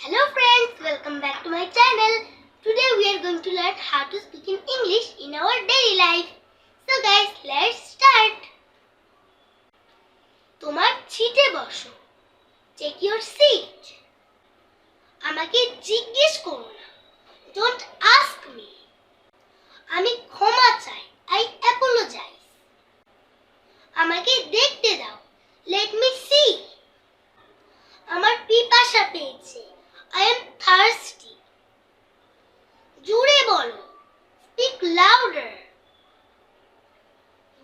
Hello friends, welcome back to my channel. Today we are going to learn how to speak in English in our daily life. So guys, let's start. তোমার সিটে বসো. Take your seat. আমাকে জিজ্ঞেস করো না. Don't ask me. আমি ক্ষমা চাই. I apologize. আমাকে দেখতে দাও. Let me see. আমার পিপাসা পেয়েছে. I am thirsty. জোরে বলো. Speak louder.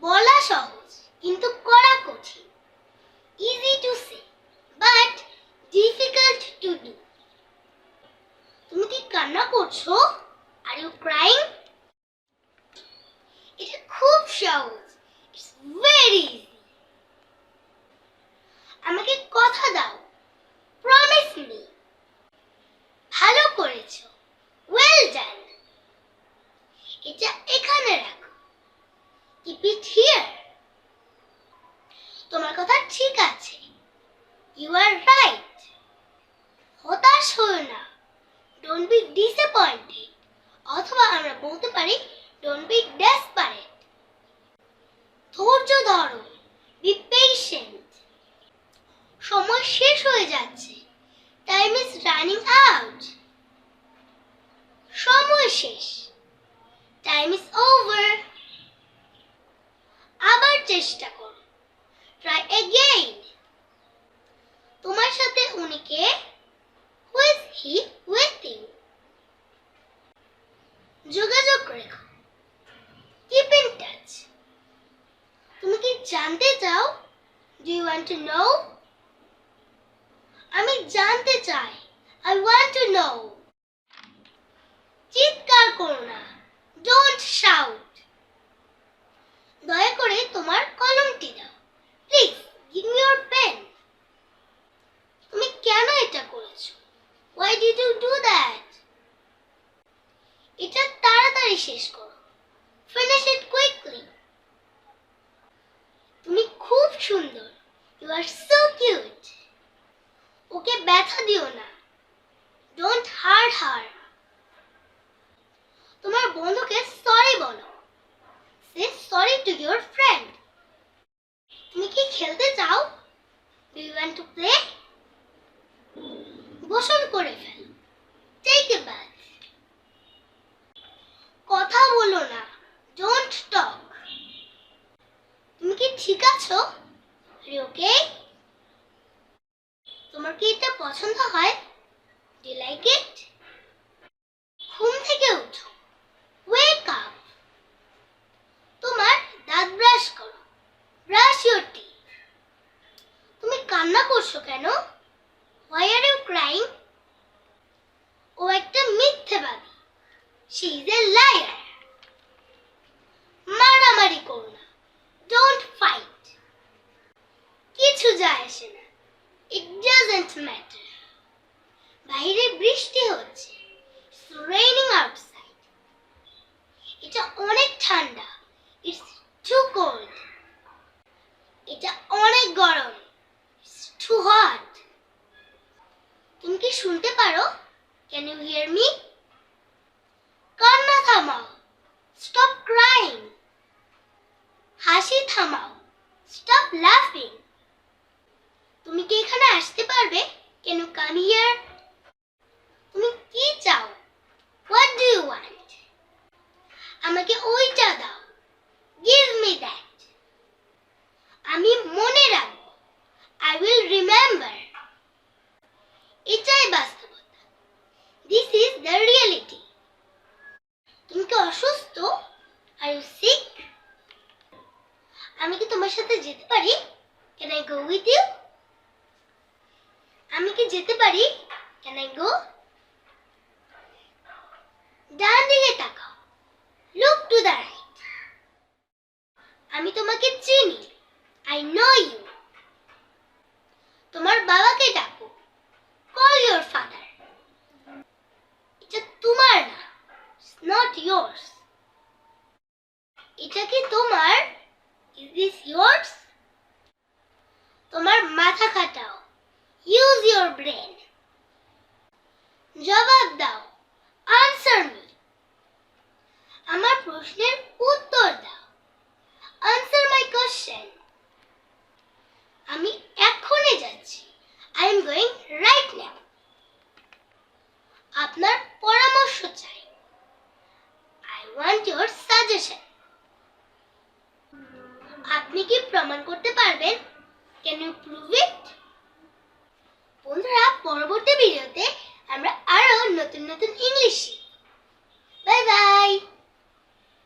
বলা সহজ কিন্তু করা কঠিন. Easy to say but difficult to do. তুমি কি কান্না করছো? Are you crying? এটা খুব সহজ. It's very easy. আমাকে কথা দাও. Promise me. ভালো করেছো. Well done. এটা এখানে রাখো. Keep it here. তোমার কথা ঠিক আছে. You are right. হতাশ হয়ো না. Don't be disappointed. অথবা আমরা বলতে পারি don't be desperate. ধৈর্য ধরো. Be patient. সময় শেষ হয়ে যাচ্ছে. Time is running out. সময় শেষ. Time is over. আবার চেষ্টা করো. Try again. তোমার সাথে উনি কে? Who is he with you? যোগাযোগ রেখো. Keep in touch. তুমি কি জানতে চাও? Do you want to know? আমি জানতে চাই. I want to know. চিৎকার করো না. Don't shout. দয়া করে তোমার কলমটি দাও. Please give me your pen. তুমি কেন এটা করেছো? Why did you do that? এটা তাড়াতাড়ি শেষ করো. Finish it quickly. তুমি খুব সুন্দর. You are so cute. ওকে ব্যথা দিও না. Don't hurt her. তোমার বন্ধুকে সরি বলো. Say sorry to your friend. তুমি কি খেলতে চাও? Do you want to play? গোসল করে ফেলো. Take a bath. কথা বলো না. Don't talk. তুমি কি ঠিক আছো? Are you okay? তোমার কি এটা পছন্দ হয়? Do you like it? ঘুম থেকে উঠো. Wake up. তোমার দাঁত ব্রাশ করো. Brush your teeth. তুমি কান্না করছো কেন? Why are you crying? ও একটা মিথ্যেবাদী. She is a liar. মারামারি করো না. Don't fight. কিছু যায় আসে না. It doesn't matter. বাইরে বৃষ্টি হচ্ছে. It's raining outside. এটা অনেক ঠান্ডা. It's too cold. এটা অনেক গরম. It's too hot. তুমি কি শুনতে পারো? Can you hear me? কান্না থামাও. Stop crying. হাসি থামাও. Stop laughing. তুমি কি এখানে আসতে পারবে? Can you come here? তুমি কি চাও? What do you want? আমাকে ওইটা দাও. Give me that. আমি মনে রাখব. I will remember. এটাই বাস্তবতা. This is the reality. তুমি কি অসুস্থ? Are you sick? আমি কি তোমার সাথে যেতে পারি? Can I go with you? আমি কি যেতে পারি? Can I go? ডান দিকে তাকাও. Look to the right. আমি তোমাকে চিনি. I know you. তোমার বাবাকে ডাকো. Call your father. এটা তোমার না. It's not yours. এটা কি তোমার? Is this yours? তোমার মাথা খাটাও. Use your brain. জবাব দাও, আনসার মি। আমার প্রশ্নের উত্তর দাও, আনসার মাই কোশ্চেন। আমি এক্ষুনি যাচ্ছি, I am going right now. আপনার পরামর্শ চাই, আই ওয়ান্ট ইওর সাজেশন। আপনি কি প্রমাণ করতে পারবেন? Can you prove it? বন্ধুরা, পরবর্তী ভিডিওতে আমরা আরো নতুন নতুন ইংলিশ শিখব। Bye by.